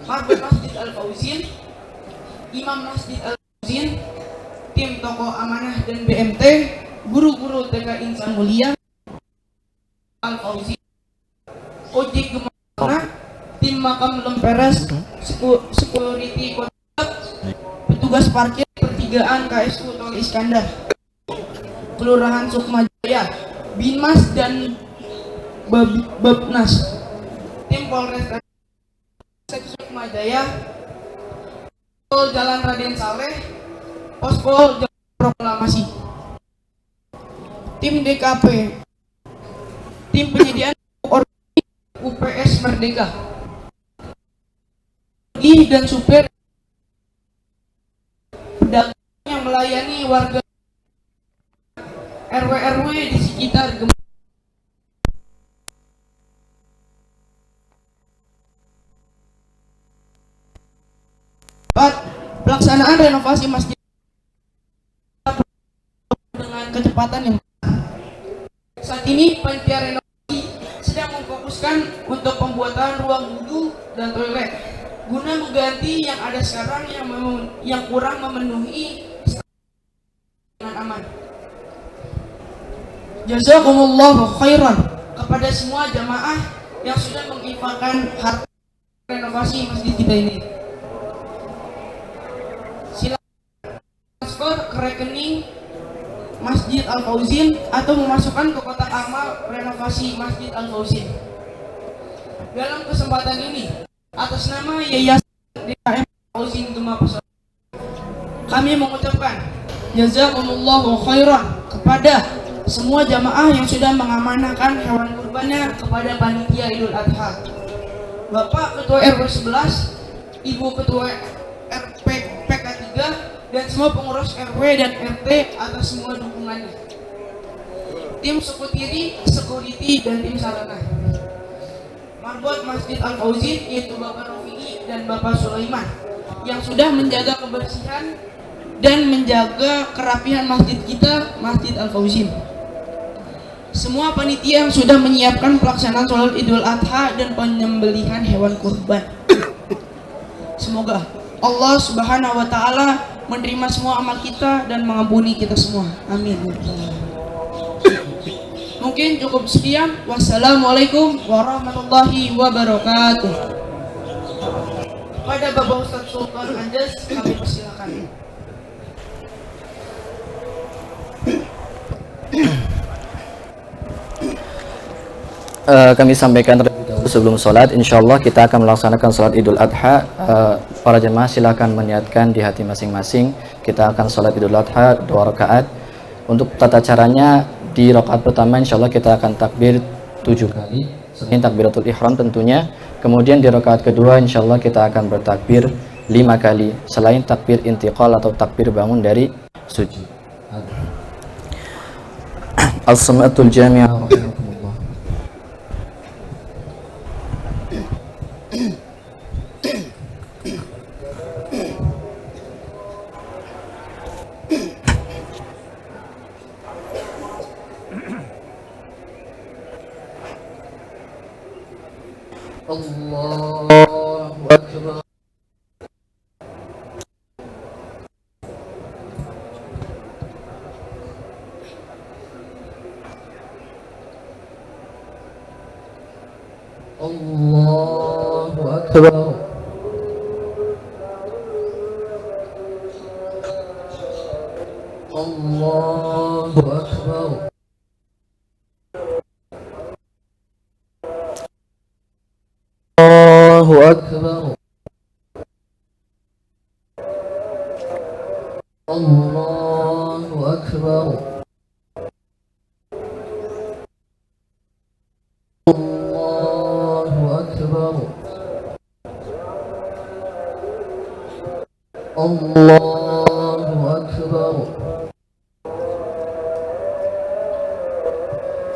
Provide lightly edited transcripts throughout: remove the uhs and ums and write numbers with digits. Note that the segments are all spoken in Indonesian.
Marbot Masjid Al-Fauzin, Imam Masjid Al-Fauzin, tim Toko Amanah dan BMT, guru-guru TK Insan Mulia Al-Fauzin, Ojek Gemana, tim Makam Lemperes, security kontrak, petugas parkir pertigaan KSU Tol Iskandar, Kelurahan Sukmajaya, Binmas dan Babnas, tim Polres Sukmajaya, Pol Jalan Raden Saleh, Posko Jalan Proklamasi, tim DKP, tim penyediaan UPS Merdeka, dan supir pedagang yang melayani warga RW-RW di sekitar pelaksanaan renovasi masjid dengan kecepatan yang saat ini panitia renovasi sedang memfokuskan untuk pembuatan ruang wudhu dan toilet guna mengganti yang ada sekarang yang kurang memenuhi dengan aman. Jazakumullahu khairan kepada semua jamaah yang sudah menginfakkan harta renovasi masjid kita ini. Transfer ke rekening Masjid Al-Fauzin atau memasukkan ke kotak amal renovasi Masjid Al-Fauzin. Dalam kesempatan ini, atas nama Yayasan DKM Fauzin Gema Pesona, kami mengucapkan jazakumullahu khairan kepada semua jamaah yang sudah mengamanahkan hewan kurbannya kepada panitia Idul Adha. Bapak Ketua RW 11, Ibu Ketua RP PK3, dan semua pengurus RW dan RT atas semua dukungannya. Tim security dan tim sarana. Marbot Masjid Al-Fauzin yaitu Bapak Rofi'i dan Bapak Sulaiman yang sudah menjaga kebersihan dan menjaga kerapihan masjid kita, Masjid Al-Fauzin. Semua panitia yang sudah menyiapkan pelaksanaan sholat Idul Adha dan penyembelihan hewan kurban. Semoga Allah Subhanahu wa taala menerima semua amal kita dan mengampuni kita semua. Amin. Mungkin cukup sekian. Wassalamualaikum warahmatullahi wabarakatuh. Kepada Bapak Ustadz Sultan Anjas kami persilakan. Kami sampaikan terlebih dahulu sebelum sholat, insyaallah kita akan melaksanakan sholat Idul Adha. Para jemaah silakan meniatkan di hati masing-masing. Kita akan sholat Idul Adha 2 rakaat. Untuk tata caranya, di rakaat pertama insyaallah kita akan takbir 7 kali, selain takbiratul ihram tentunya. Kemudian di rakaat kedua insyaallah kita akan bertakbir 5 kali, selain takbir intiqal atau takbir bangun dari sujud. As-samatul jami'ah. Allahu Akbar. Allahu Akbar. Allahu Akbar. Allahu Akbar. Allahu Akbar. Allahu Akbar. Allahu Akbar.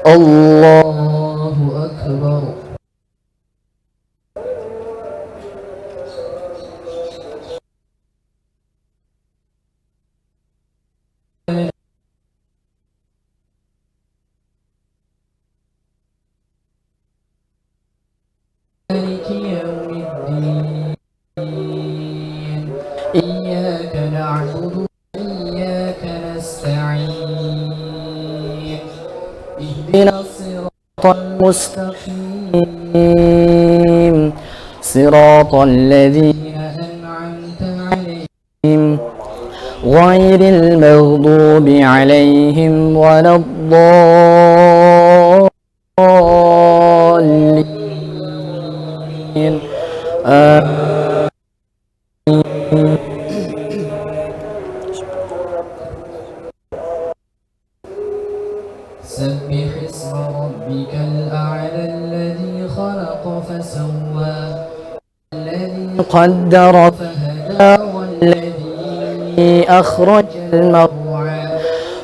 Allahu Akbar. مالك يوم الدين اهدنا الصراط المستقيم صراط الذين أنعمت عليهم غير المغضوب عليهم ولا الضالين سبح اسم ربك الأعلى الذي خلق فسوى الذي قدر فهدى والذي أخرج المرعى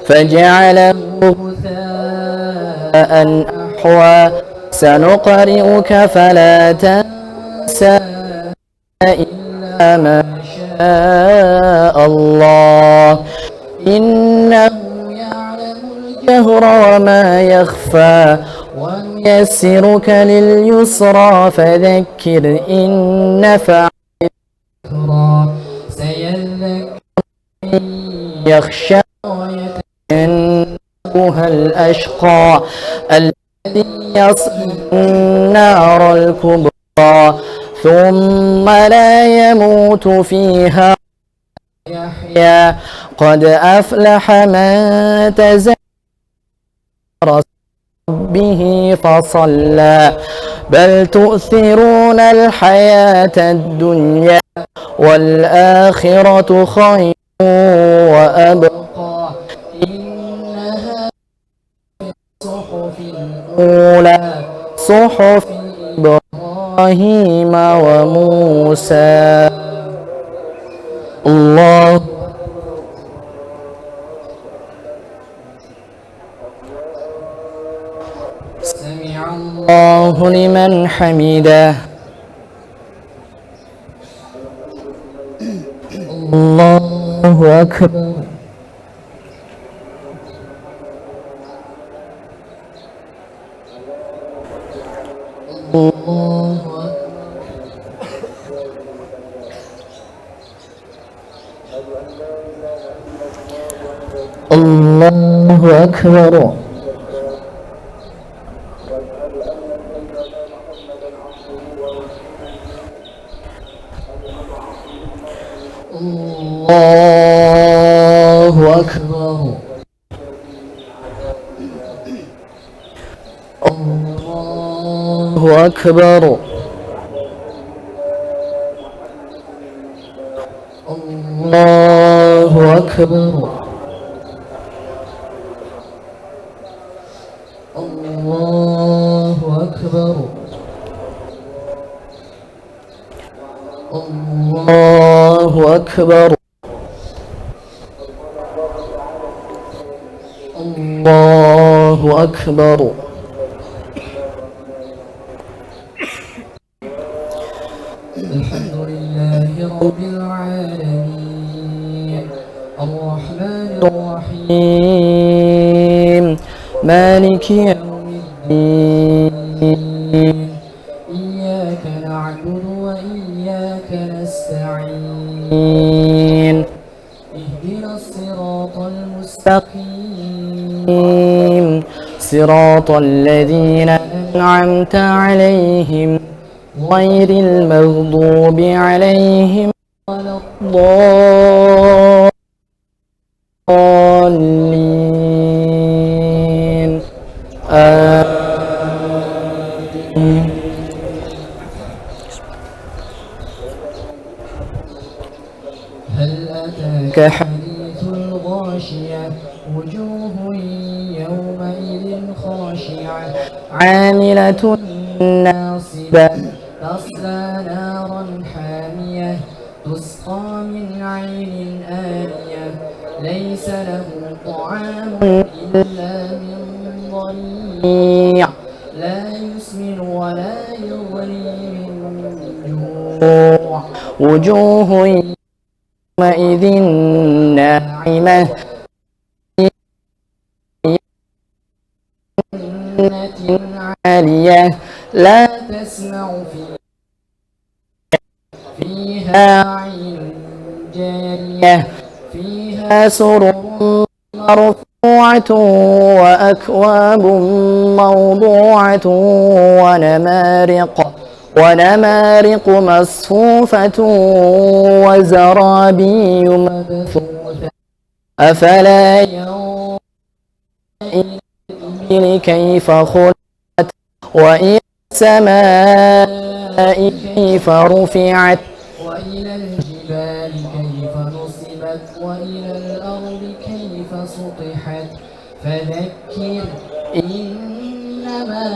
فجعله غثاء أحوى سنقرئك فلا تنسى إلا ما شاء الله إنه يعلم الجهر وما يخفى ونيسرك لليسرى فذكر إن نفعت الذكرى سيذكر من يخشى ويتجنبها الأشقى الذي يصلى النار الكبرى ثم لا يموت فيها يحيى قد أفلح من تزكى به فصلى بل تؤثرون الحياة الدنيا والآخرة خير وأبقى إنها صحف الأولى صحف إبراهيم وموسى الله سمع الله لمن حمده الله أكبر الله أكبر الله أكبر الله أكبر الله أكبر الله أكبر الله أكبر الله أكبر الله أكبر الحمد لله رب العالمين الرحمن الرحيم مالك يوم الدين إياك نعبد وإياك نستعين اهدنا الصراط المستقيم صراط الذين أنعمت عليهم غير المغضوب عليهم ولا الضالين آمين هل أتاك حديث الغاشية وجوه يومئذ خاشعة عاملة ناصبة تصلى نارا حامية تسقى من عين آنية ليس لهم طعام إلا من ضريع لا يسمن ولا يغني من جوع وجوه يومئذ ناعمة عالية لا تسمع فيها عين جارية فيها سرر مرفوعة وأكواب موضوعة ونمارق مصفوفة وزرابي مبثوثة أفلا ينظرون إلى الإبل كيف خلقت وإلى السماء كيف رفعت وإلى الجبال كيف نصبت وإلى الأرض كيف سطحت فذكر إنما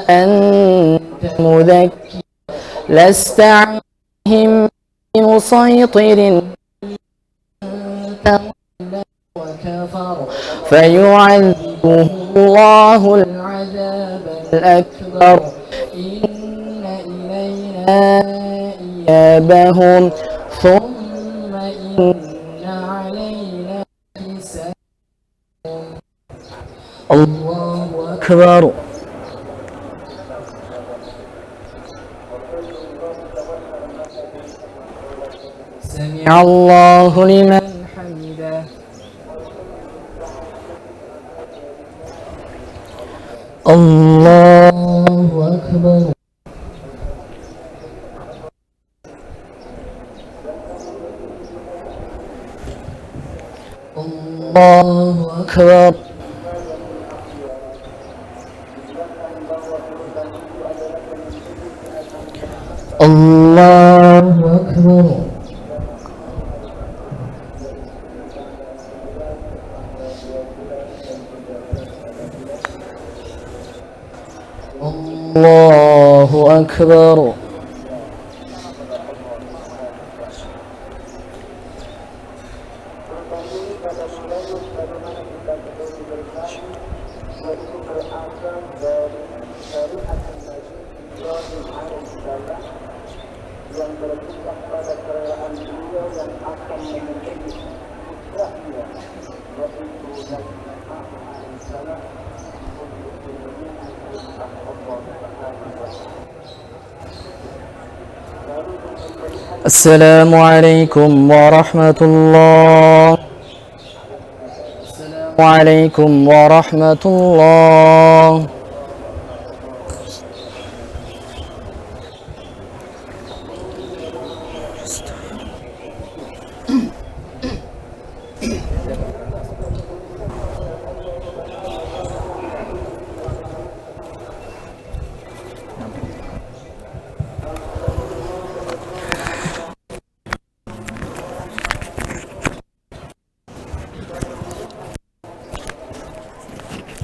أنت مذكر لست عليهم بمسيطر وكفر فيعذبه الله العذاب الأكبر إن إلينا إيابهم ثم إن علينا حسابهم الله أكبر سمع الله لمن حمده الله أكبر الله أكبر الله أكبر الله أكبر السلام عليكم ورحمة الله السلام عليكم ورحمة الله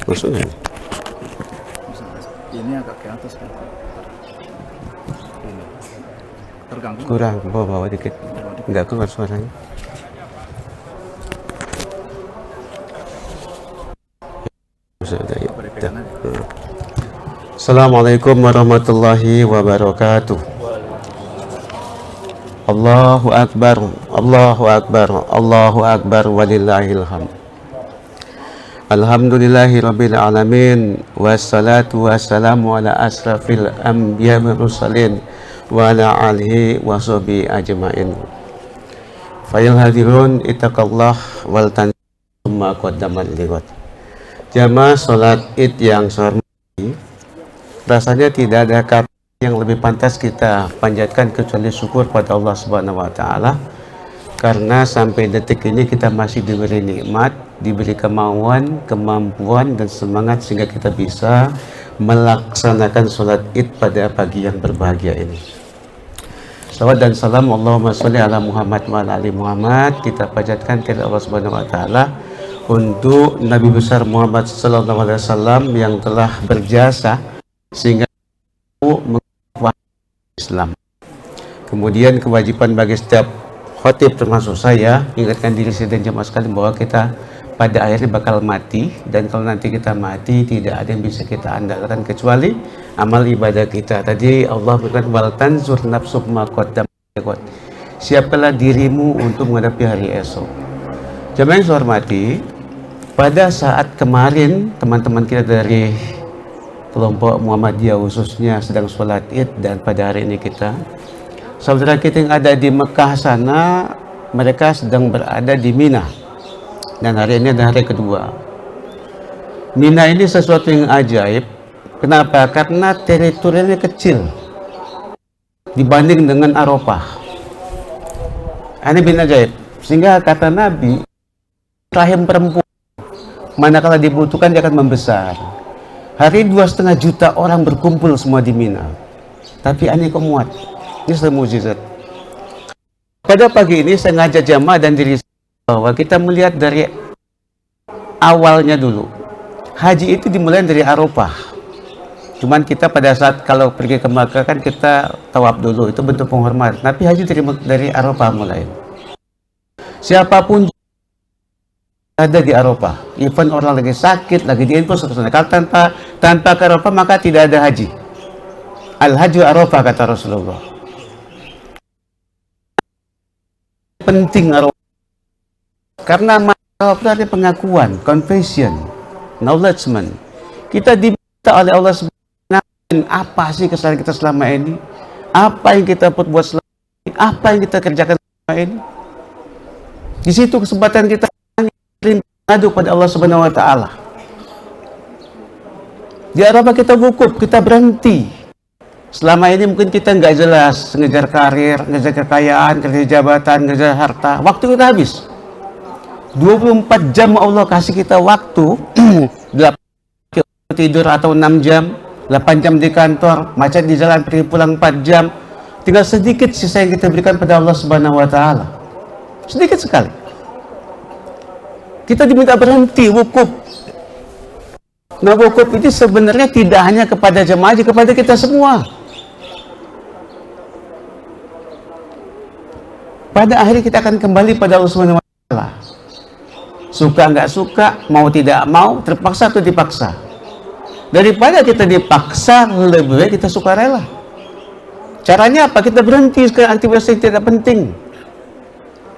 Maksudnya? Ini agak ke atas kan? Ini terganggu. Kurang, bawa dikit. Enggak keluar suaranya. Assalamualaikum warahmatullahi wabarakatuh. Allahu Akbar, Allahu Akbar, Allahu Akbar, walillahil hamd. Alhamdulillahi rabbil alamin, wassalatu wassalamu ala asrafil anbiya wal mursalin wa ala alihi wa sahbihi ajmain. Fayil hadirun ittaqallah wal tanzumma qaddamal liwat. Jamaah salat Id yang saya hormati, rasanya tidak ada kata yang lebih pantas kita panjatkan kecuali syukur pada Allah Subhanahu wa taala, karena sampai detik ini kita masih diberi nikmat, diberi kemauan, kemampuan dan semangat sehingga kita bisa melaksanakan sholat Id pada pagi yang berbahagia ini. Salawat dan salam Allahumma sholli ala Muhammad wa ala ali Muhammad kita panjatkan kepada Allah Subhanahu wa taala untuk Nabi besar Muhammad sallallahu alaihi wasallam yang telah berjasa sehingga mengubah Islam. Kemudian kewajiban bagi setiap khotib termasuk saya ingatkan diri saya dan jemaah sekalian bahwa kita pada akhirnya bakal mati, dan kalau nanti kita mati tidak ada yang bisa kita andalkan kecuali amal ibadah kita. Tadi Allah berkata wal tanzur nafsu ma qaddamat, siapkanlah dirimu untuk menghadapi hari esok. Jemaah yang saya hormati, pada saat kemarin teman-teman kita dari kelompok Muhammadiyah khususnya sedang sholat Id, dan pada hari ini kita saudara kita yang ada di Mekah sana mereka sedang berada di Mina. Dan hari ini adalah hari kedua. Mina ini sesuatu yang ajaib. Kenapa? Karena teritorialnya kecil dibanding dengan Arafah. Ini bin ajaib. Sehingga kata Nabi, rahim perempuan manakala dibutuhkan dia akan membesar. Hari 2,5 juta orang berkumpul semua di Mina. Tapi ini kok muat. Ini sudah mukjizat. Pada pagi ini saya ngajak jamaah dan diri saya bahwa kita melihat dari awalnya dulu. Haji itu dimulai dari Arafah. Cuman kita pada saat kalau pergi ke Makkah kan kita tawaf dulu, itu bentuk penghormatan. Tapi haji dari Arafah mulai. Siapapun ada di Arafah, even orang lagi sakit, lagi di infus, kalau tanpa ke Arafah maka tidak ada haji. Al-Hajju Arafah kata Rasulullah. Penting Arafah karena Arafah ada pengakuan, confession, acknowledgement. Kita diminta oleh Allah Subhanahu apa sih kesalahan kita selama ini, apa yang kita buat selama ini, apa yang kita kerjakan selama ini. Di situ kesempatan kita mengadu pada Allah Subhanahu wa taala. Di Arafah kita wukuf, kita berhenti. Selama ini mungkin kita nggak jelas, ngejar karir, ngejar kekayaan, ngejar jabatan, ngejar harta. Waktu kita habis. 24 jam Allah kasih kita waktu. 8 tidur atau 6 jam, 8 jam di kantor, macet di jalan, pergi pulang 4 jam. Tinggal sedikit sisa yang kita berikan pada Allah Subhanahu wa taala. Sedikit sekali. Kita diminta berhenti wukuf. Nah, wukuf itu sebenarnya tidak hanya kepada jemaah, kepada kita semua. Pada akhirnya kita akan kembali pada Allah Subhanahu wa taala. Suka nggak suka, mau tidak mau, terpaksa atau dipaksa. Daripada kita dipaksa, lebih baik kita sukarela. Caranya apa? Kita berhenti sekarang aktivitas yang tidak penting.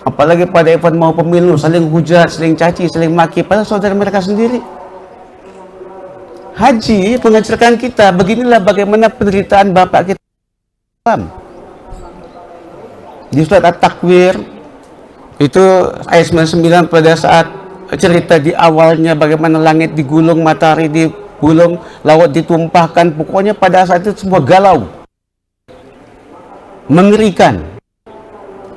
Apalagi pada event mau pemilu, saling hujat, saling caci, saling maki pada saudara mereka sendiri. Haji mengajarkan kita beginilah bagaimana penderitaan bapak kita. Di surat At-Takwir itu ayat 99 pada saat cerita di awalnya bagaimana langit digulung, matahari digulung, laut ditumpahkan, pokoknya pada saat itu semua galau, mengerikan.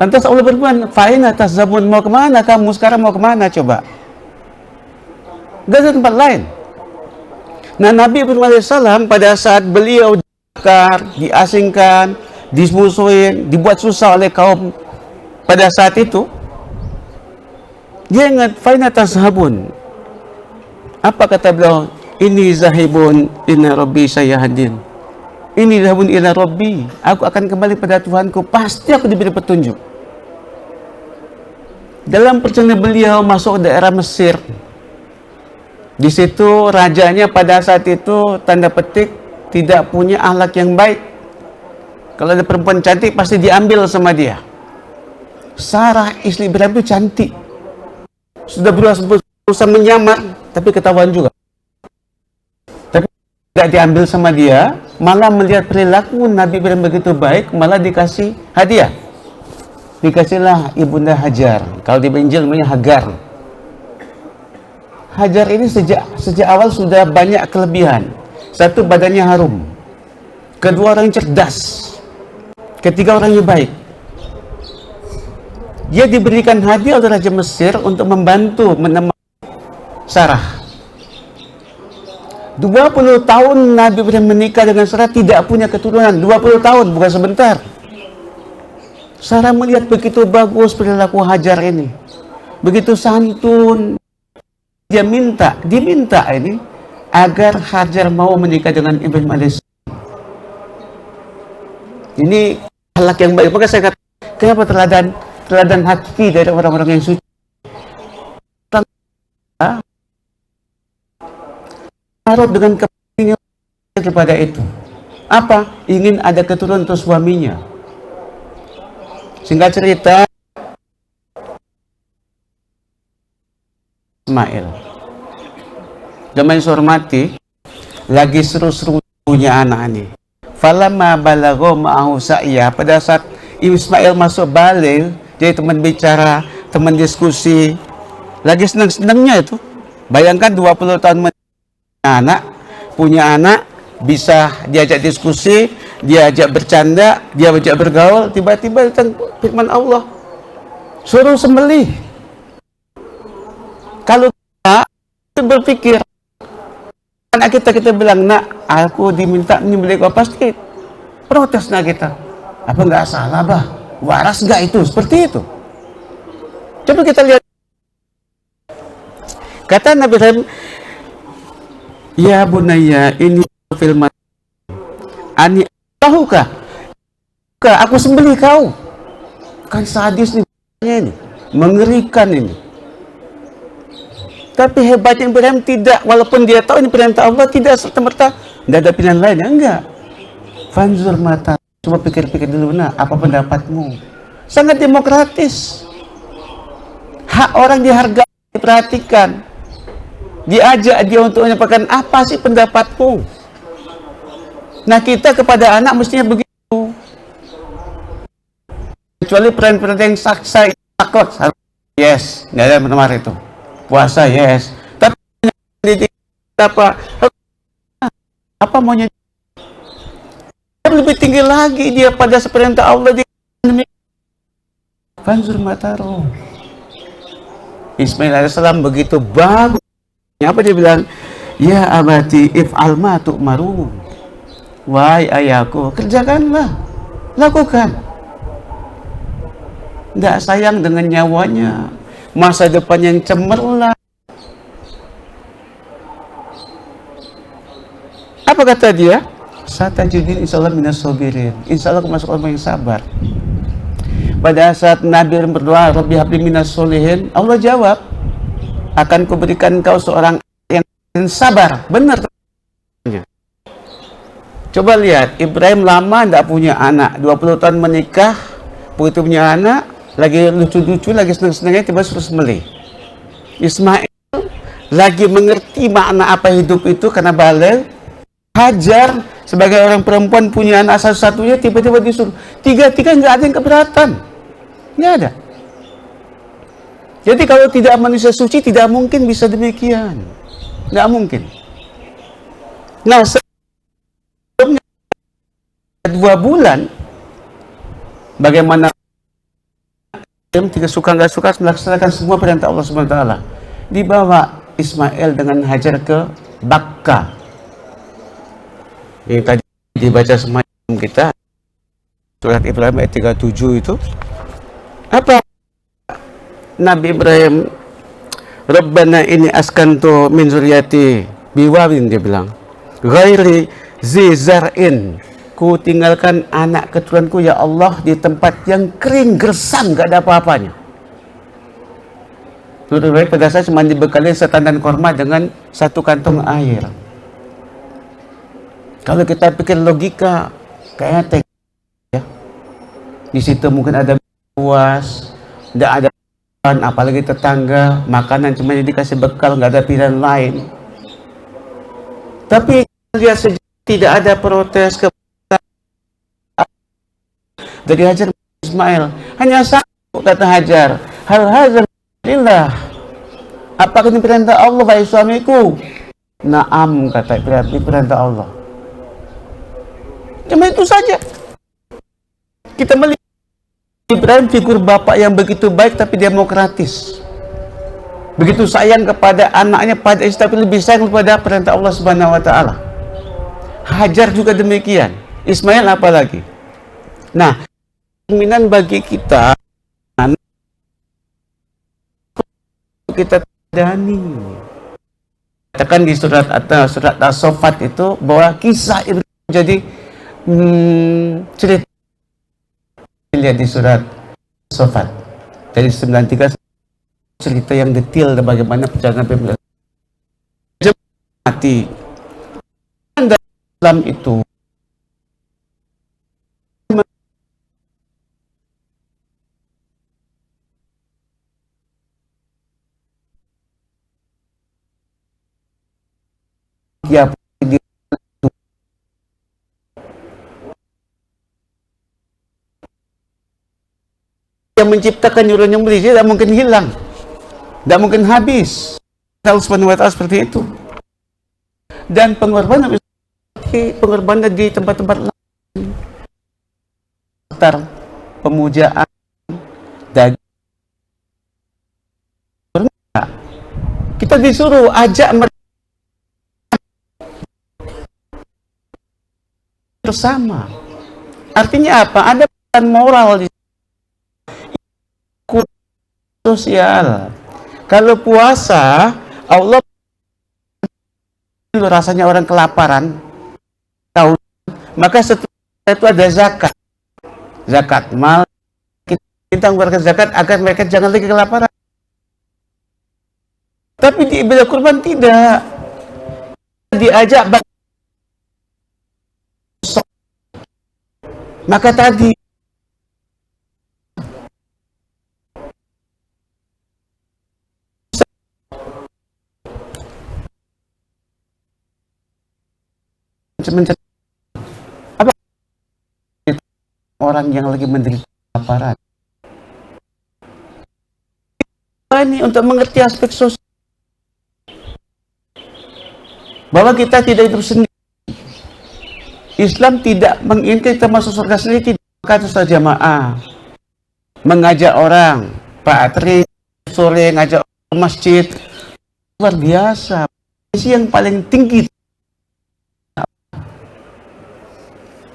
Lantas Allah berfirman, "Fa'in atas zabun, mau kemana kamu sekarang, mau kemana coba?" Gak ada tempat lain. Nah, Nabi Muhammad SAW pada saat beliau dibakar, diasingkan, dimusuhin, dibuat susah oleh kaum pada saat itu, dia ingat, "Fa'in atas zabun." Apa kata beliau? "Ini zahibun inna rabbi sayahdin." Ini zahabun ila rabbi, aku akan kembali pada Tuhanku, pasti aku diberi petunjuk. Dalam perjalanan beliau masuk daerah Mesir, di situ rajanya pada saat itu tanda petik tidak punya akhlak yang baik. Kalau ada perempuan cantik pasti diambil sama dia. Sarah istri Ibrahim itu cantik, sudah berusaha menyamar tapi ketahuan juga. Tapi tidak diambil sama dia, malah melihat perilaku Nabi Ibrahim begitu baik, malah dikasih hadiah. Dikasihlah ibunda Hajar. Kalau di Injil namanya Hagar. Hajar ini sejak awal sudah banyak kelebihan. Satu, badannya harum. Kedua, orang cerdas. Ketiga, orangnya baik. Dia diberikan hadiah oleh Raja Mesir untuk membantu menemani Sarah. 20 tahun Nabi Ibrahim menikah dengan Sarah, tidak punya keturunan. 20 tahun, bukan sebentar. Sarah melihat begitu bagus perilaku Hajar ini, begitu santun. Dia diminta ini agar Hajar mau menikah dengan Ibrahim AS. Ini akhlak yang baik. Maka saya kata, kenapa teladan hakiki dari orang-orang yang suci? Harap dengan kepentingan kepada itu. Apa? Ingin ada keturunan untuk suaminya. Singkat cerita, Ismail, zaman hormati, lagi seru-serunya anak ini. Falamma balagho ma'ahu sa'iyah, pada saat Ismail masuk balik, jadi teman bicara, teman diskusi, lagi seneng-senengnya itu. Bayangkan 20 tahun punya anak, bisa diajak diskusi, diajak bercanda, dia ajak bergaul, tiba-tiba datang firman Allah, suruh sembelih. Kalau kita berpikir, anak kita bilang, nak, aku diminta menyembelih kau, pasti protes nak kita. Apa nggak salah, bah? Waras nggak itu? Seperti itu. Coba kita lihat. Kata Nabi Ibrahim, ya bunaya ini film ani tahukah? Aku sembelih kau. Kan sadis nih ini, mengerikan ini. Tapi hebatnya Ibrahim tidak, walaupun dia tahu ini perintah Allah, tidak serta-merta tidak ada pilihan lain, enggak. Fanzur mata, coba pikir-pikir dulu, nah, apa pendapatmu? Sangat demokratis. Hak orang dihargai, diperhatikan. Diajak dia untuk menyampaikan apa sih pendapatmu. Nah, kita kepada anak mestinya begitu. Kecuali peran-peran yang saksa, takut, yes, nggak ada menemar itu. Puasa, yes. Tapi apa maunya? Lebih tinggi lagi dia pada perintah Allah di Fanzur mataro. Ismail alaihissalam begitu bagus. Apa dia bilang? Ya abati if'al ma tu'maru. Wahai ayahku, kerjakanlah, lakukan. Tidak sayang dengan nyawanya, masa depan yang cemerlang. Apa kata dia? Satajudin insyaallah minas sabirin. Insyaallah aku masuk orang yang sabar. Pada saat Nabi berdoa, Rabbi habli minas solihin, Allah jawab, akan kuberikan kau seorang yang sabar. Benar. Coba lihat, Ibrahim lama tidak punya anak, 20 tahun menikah, begitu punya anak, lagi lucu-lucu, lagi senang-senangnya, tiba suruh sembelih. Ismail lagi mengerti makna apa hidup itu karena balik. Hajar sebagai orang perempuan punya anak satu-satunya, tiba-tiba disuruh. Tiga-tiga nggak ada yang keberatan, nggak ada. Jadi kalau tidak manusia suci, tidak mungkin bisa demikian. Nggak mungkin. Nah, sebelumnya 2 bulan, bagaimana tidak suka nggak suka melaksanakan semua perintah Allah SWT. Dibawa Ismail dengan Hajar ke Bakka. Yang tadi dibaca semalam kita, surat Ibrahim ayat 37 itu. Apa Nabi Ibrahim, Rabbana ini askantu min zuriyati biwawin, dia bilang, ghairi zizar'in, ku tinggalkan anak keturunanku ya Allah di tempat yang kering gersang, gak ada apa-apanya. Lebih baik pada saya cuma dibekali setandan korma dengan 1 kantong air. Kalau kita pikir logika, kayaknya ya, di situ mungkin ada puas, tidak ada, apalagi tetangga, makanan cuma dikasih bekal, nggak ada pilihan lain. Tapi lihat saja, tidak ada protes dari Hajar Ismail. Hanya satu kata Hajar, hal hazar lillah. Apakah ini perintah Allah, wahai suamiku? Naam, kata perintah Allah. Cuma itu saja. Kita melihat Ibrahim figur bapak yang begitu baik tapi demokratis. Begitu sayang kepada anaknya, pada istri, tapi lebih sayang kepada perintah Allah Subhanahu wa taala. Hajar juga demikian. Ismail apalagi. Nah, cerminan bagi kita tadani. Katakan di surat As-Saffat itu bahwa kisah Ibrahim jadi cerita. Lihat di surat As-Saffat dari 93, cerita yang detail dan bagaimana perjalanan Nabi mati. Dalam itu dia yang menciptakan nyuruh nyembelih, dia tidak mungkin hilang. Tidak mungkin habis. Allah Subhanahu wa Ta'ala seperti itu. Dan pengorbanan di tempat-tempat lain, pemujaan, daging. Kita disuruh ajak mereka bersama. Artinya apa? Ada peran moral di sosial. Kalau puasa, Allah rasanya orang kelaparan, tahu, maka setelah itu ada zakat. Zakat mal, kita mengeluarkan zakat agar mereka jangan lagi kelaparan. Tapi di ibadah kurban tidak. Diajak maka tadi apa orang yang lagi menderita kelaparan. Ini untuk mengerti aspek sosial bahwa kita tidak hidup sendiri. Islam tidak menginginkan kita masuk surga sendiri, tidak. Maka itu jamaah mengajak orang Pak Tri sore ngajak ke masjid, luar biasa. Misi yang paling tinggi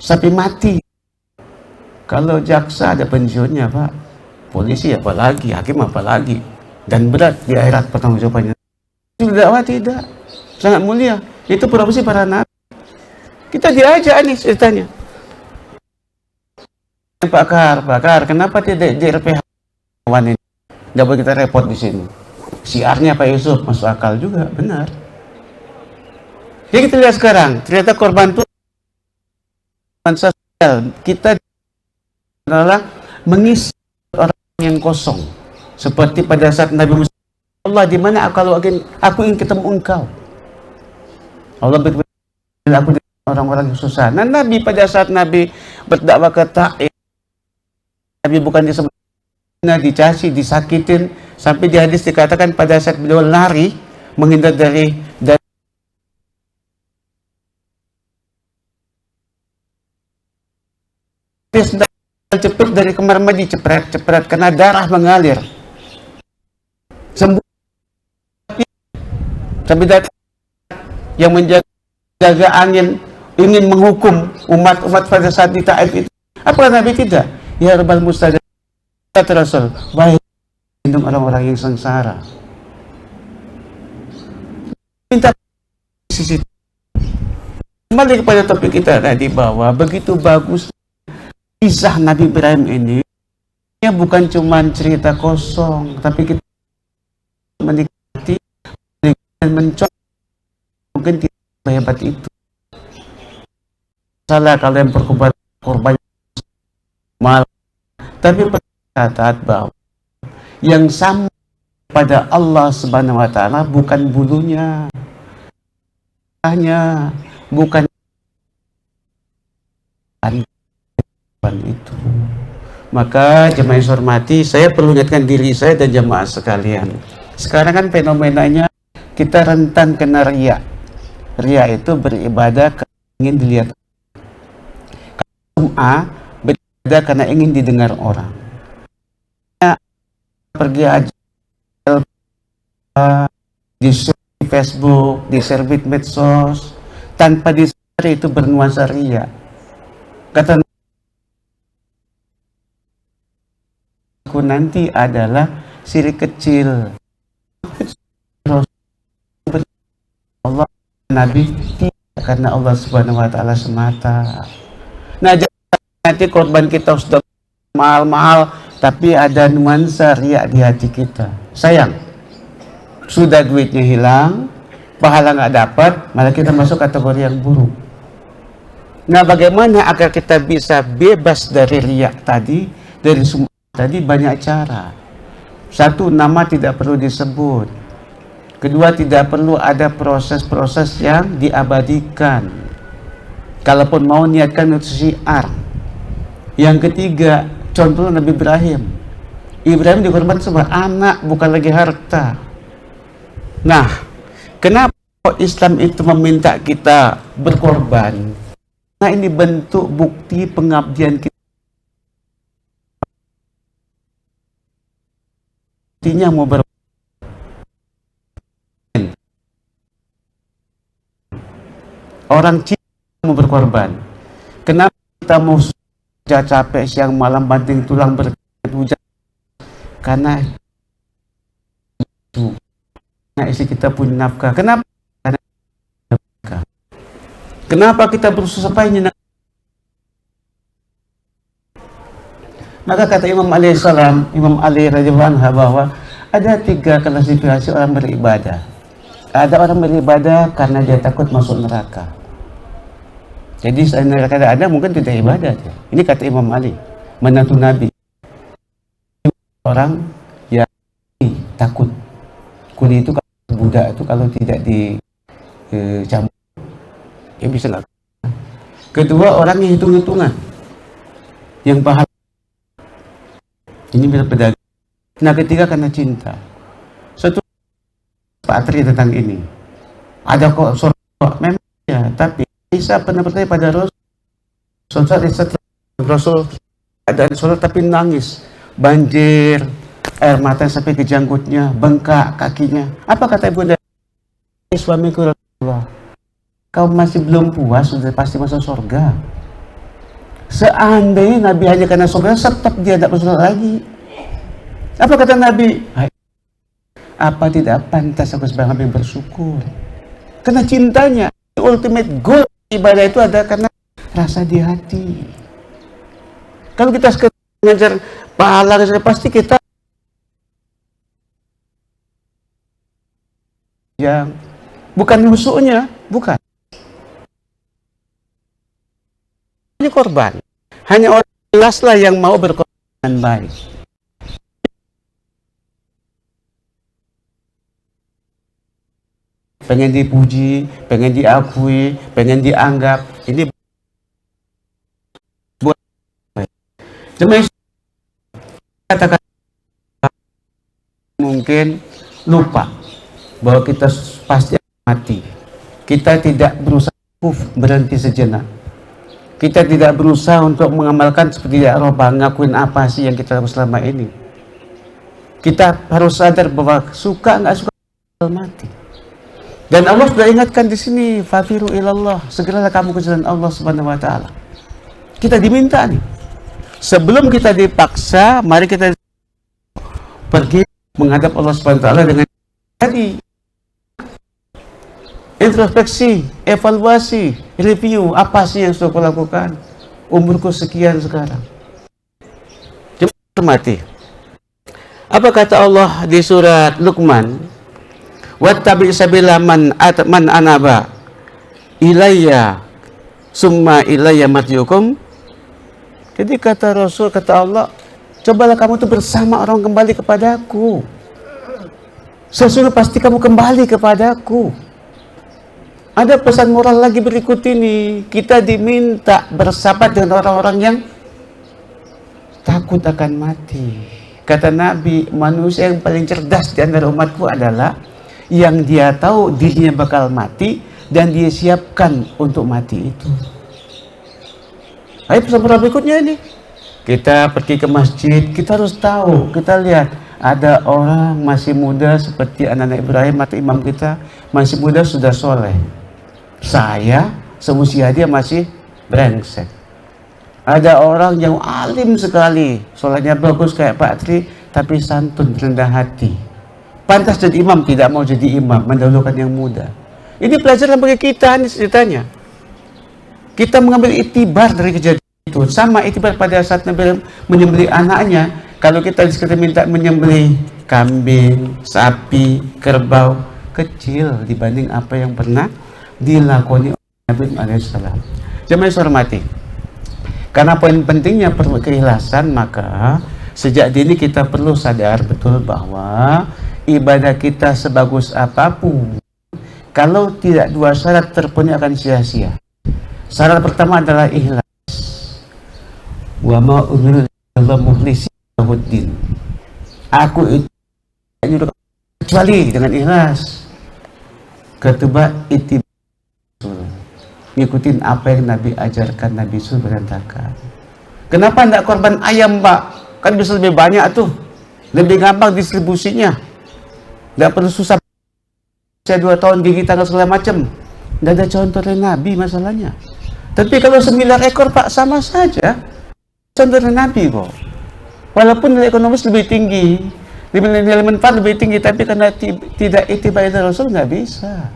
sampai mati. Kalau jaksa ada pensiunnya Pak, polisi apalagi, hakim apalagi, dan berat di akhirat pertanggungjawabannya. Itu dakwah tidak, sangat mulia. Itu profesi para nabi. Kita diajak nih ceritanya. Pak Kar, kenapa tidak di RPH ini? Tidak boleh kita repot di sini. Siarnya Pak Yusuf masuk akal juga, benar. Jadi kita lihat sekarang, ternyata korban itu sosial. Kita adalah mengisi orang yang kosong. Seperti pada saat Nabi Musa, Allah di mana kalau aku ingin ketemu engkau? Allah berfirman, aku di orang-orang yang susah. Nah, Nabi pada saat Nabi berdakwah ke Taif, Nabi bukan disebut, dicaci, disakitin, sampai di hadis dikatakan pada saat beliau lari menghindar dari cepet dari kamar mandi, cepret karena darah mengalir. Sembuh. Tapi datang yang menjaga angin ingin menghukum umat pada saat di Taif itu. Apakah Nabi tidak? Ya Rabbal Mustajab, kata Rasul, baik lindung orang-orang yang sengsara. Minta sisi. Kembali kepada topik kita tadi bahwa begitu bagus kisah Nabi Ibrahim ini. Ya bukan cuma cerita kosong, tapi kita menikmati dan mencoba. Mungkin tidak sehebat itu. Salah kalau yang korban malah, tapi catat bahwa yang sama pada Allah Subhanahu wa Ta'ala bukan bulunya, hanya bukan itu. Maka jemaah yang hormati, saya perlu ingatkan diri saya dan jemaah sekalian. Sekarang kan fenomenanya kita rentan kena riya. Riya itu beribadah karena ingin dilihat. Sum'ah beribadah karena ingin didengar orang. Pergi aja di Facebook, di share medsos, tanpa disadari itu bernuansa riya. Kata aku nanti adalah syirik kecil. Allah Nabi tidak karena Allah Subhanahu wa Ta'ala semata. Nah, nanti korban kita sudah mahal-mahal, tapi ada nuansa riak di hati kita. Sayang, sudah duitnya hilang, pahala nggak dapat, malah kita masuk kategori yang buruk. Nah, bagaimana agar kita bisa bebas dari riak tadi, dari semua tadi? Banyak cara. Satu, nama tidak perlu disebut. Kedua, tidak perlu ada proses-proses yang diabadikan. Kalaupun mau niatkan untuk syiar. Yang ketiga, contoh Nabi Ibrahim. Ibrahim dikorbankan sama anak, bukan lagi harta. Nah, kenapa Islam itu meminta kita berkorban? Nah, ini bentuk bukti pengabdian kita. Artinya mau orang Cina mau berkorban. Kenapa kita mau kerja capek siang malam banting tulang berhujan? Karena itu, karena istri kita punya nafkah. Kenapa? Karena nafkah. Kenapa kita berusaha payah? Maka kata Imam Ali salam, Imam Ali radhiyallahu anhu bahwa ada 3 klasifikasi orang beribadah. Ada orang beribadah karena dia takut masuk neraka. Jadi selain neraka ada mungkin tidak ibadah. Ini kata Imam Ali, menantu Nabi. Orang yang takut. Kuli itu budak itu kalau tidak dicambuk, ya bisa nggak. Kedua, orang yang hitung-hitungan, yang paham. Ini bisa pedagang. Nah, ketiga karena cinta. Satu Pak Tri tentang ini. Ada kok surga memang ya, tapi Isa pernah bertanya pada Rasul ada sholat tapi nangis, banjir, air mata sampai ke janggutnya, bengkak kakinya. Apa kata ibunda? Suamiku Rasulullah, kau masih belum puas, sudah pasti masuk surga. Seandainya Nabi hanya karena surga, tetap dia tidak masuk lagi. Apa kata Nabi? Apa tidak pantas aku sebagai Nabi bersyukur? Karena cintanya, ultimate goal ibadah itu ada karena rasa di hati. Kalau kita sekedar mengejar pahala, pasti kita yang bukan musuhnya, bukan. Ini korban. Hanya orang jelaslah yang mau berkorban baik. Pengen dipuji, pengen diakui, pengen dianggap. Ini buat cuma katakan mungkin lupa bahwa kita pasti mati. Kita tidak berusaha berhenti sejenak. Kita tidak berusaha untuk mengamalkan seperti Eropa, ngakuin apa sih yang kita lakukan selama ini. Kita harus sadar bahwa suka nggak suka mati. Dan Allah sudah ingatkan di sini, fafiru ilallah, segeralah kamu ke jalan Allah Subhanahu wa taala. Kita diminta nih. Sebelum kita dipaksa, mari kita pergi menghadap Allah Subhanahu wa taala dengan tadi introspeksi, evaluasi, review, apa sih yang sudah aku lakukan? Umurku sekian sekarang. Coba mati. Apa kata Allah di surat Luqman? Wattabi sabila man anaba ilayya summa ilayya marjiukum. Jadi kata Rasul, kata Allah, cobalah kamu tuh bersama orang kembali kepadaku. Sesungguhnya pasti kamu kembali kepadaku. Ada pesan moral lagi berikut ini. Kita diminta bersahabat dengan orang-orang yang takut akan mati. Kata Nabi, manusia yang paling cerdas di antara umatku adalah yang dia tahu dirinya bakal mati dan dia siapkan untuk mati itu. Ayo pesan moral berikutnya ini. Kita pergi ke masjid, kita harus tahu, kita lihat ada orang masih muda seperti anak-anak Ibrahim atau imam kita, masih muda sudah soleh. Saya seusia dia masih brengsek. Ada orang yang alim sekali, sholatnya bagus kayak Pak Tri, tapi santun, rendah hati. Pantas jadi imam, tidak mau jadi imam, mendahulukan yang muda. Ini pelajaran bagi kita nih ceritanya. Kita mengambil itibar dari kejadian itu. Sama itibar pada saat Nabi menyembelih anaknya. Kalau kita minta menyembelih kambing, sapi, kerbau, kecil dibanding apa yang pernah dilakoni oleh Nabi alaihissalam. Jemaah yang hormati, karena poin pentingnya keikhlasan, maka sejak dini kita perlu sadar betul bahwa ibadah kita sebagus apapun, kalau tidak 2 syarat terpenuhi akan sia-sia. Syarat pertama adalah ikhlas. Wa ma umiru illa mukhlishin lahuddin. Aku itu kecuali dengan ikhlas. Kedua, ittiba, ngikutin apa yang Nabi ajarkan, Nabi suruh berantakan. Kenapa tidak korban ayam, Pak? Kan bisa lebih banyak tuh, lebih gampang distribusinya, nggak perlu susah. Saya 2 tahun gigi tanggal segala macam, nggak ada contoh dari Nabi masalahnya. Tapi kalau 9 ekor, Pak, sama saja contoh dari Nabi kok. Walaupun nilai ekonomis lebih tinggi, nilai manfaat lebih tinggi, tapi karena tidak ittiba dari Rasul nggak bisa.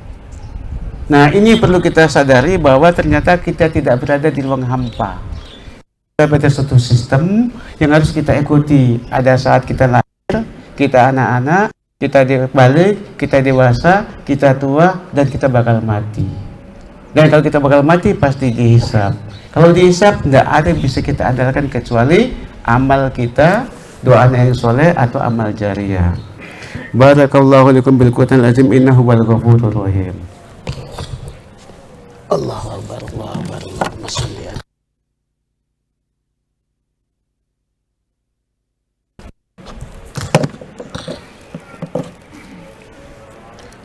Nah, ini perlu kita sadari bahwa ternyata kita tidak berada di ruang hampa. Kita berada suatu sistem yang harus kita ikuti. Ada saat kita lahir, kita anak-anak, kita balik, kita dewasa, kita tua, dan kita bakal mati. Dan kalau kita bakal mati, pasti dihisab. Kalau dihisab, tidak ada yang bisa kita andalkan kecuali amal kita, doa yang soleh, atau amal jariyah. Barakallahu lakum bil Qur'anil azim, innahu wal ghafurur rahim. Allahu Akbar, Allahu Akbar, Allahumma sholli ala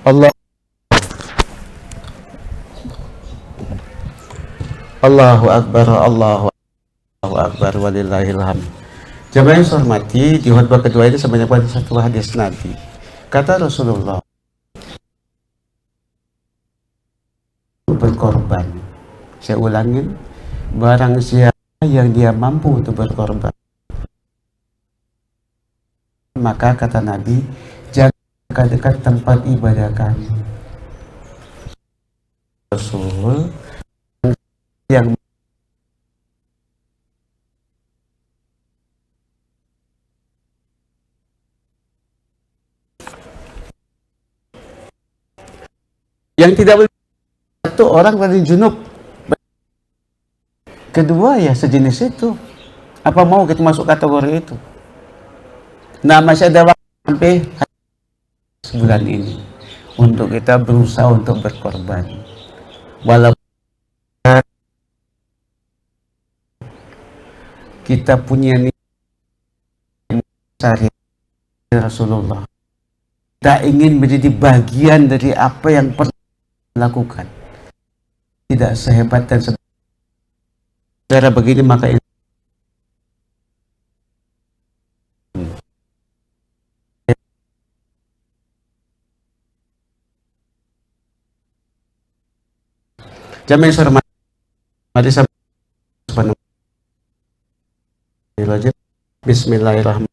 Allah. Allahu Akbar, Allahu Akbar, walillahil hamd. Jamaah yang saya hormati, di khutbah kedua ini sebanyak pada satu hadis Nabi. Kata Rasulullah, berkorban. Saya ulangin, barang siapa yang dia mampu untuk berkorban, maka kata Nabi, jangan dekat-dekat tempat ibadah kami. Rasul yang tidak boleh, satu orang tadi junub, kedua ya sejenis itu. Apa mau kita masuk kategori itu? Nah, masih ada waktu sampai sebulan ini untuk kita berusaha untuk berkorban, walaupun kita punya niat syariat Rasulullah, kita ingin menjadi bagian dari apa yang pernah lakukan, tidak sehebat dan saudara begini, maka ini jamaah yang hormat, mari sama Bismillahirrahmanirrahim.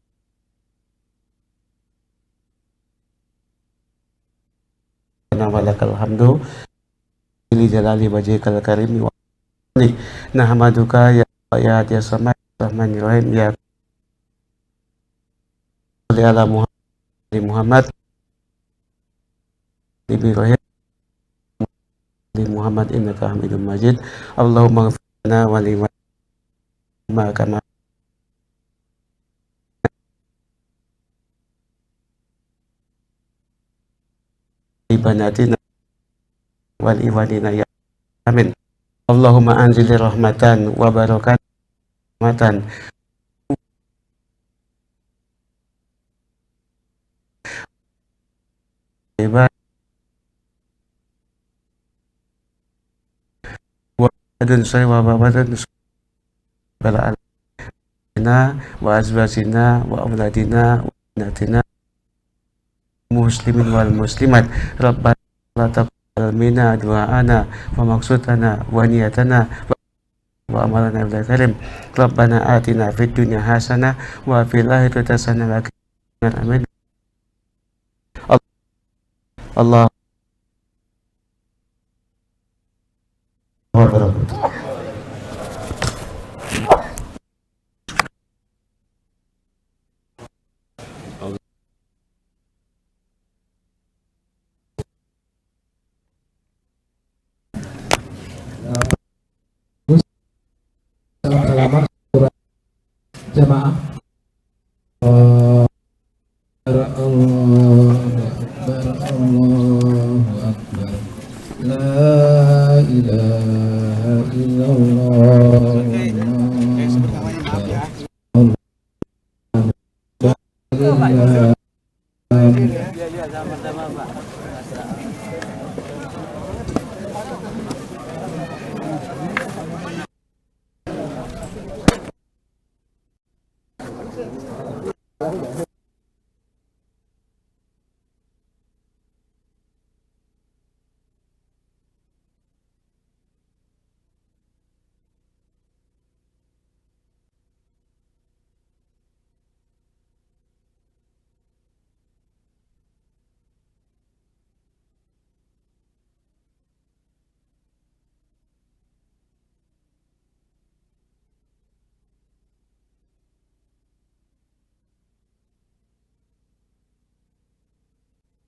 Walakal hamdu li jalali wajhikal karimi wa nahmaduka ya ayat ya samad rahmanir ya salli ala Muhammad Ibrahim li Muhammad innaka Hamidum Majid. Allahumma ghfirna wa li ma kama ibanatina wal iwadina ya amin. Allahumma anzili rahmatan wa barakatan wa adun say wa babadan bala alina wa azwajina wa auladina wa natina muslimin wal muslimat. Rabbana la taqabbal minna du'ana wa maqsudana wa niyatana wa amalana bil karim. Rabbana atina fid dunya hasanah wa fil akhirati hasanah wa qina adzabannar. Allah Selamat jamaah. Allahu Akbar. La ilaha illallah. illallah. Iya, sama-sama, Pak.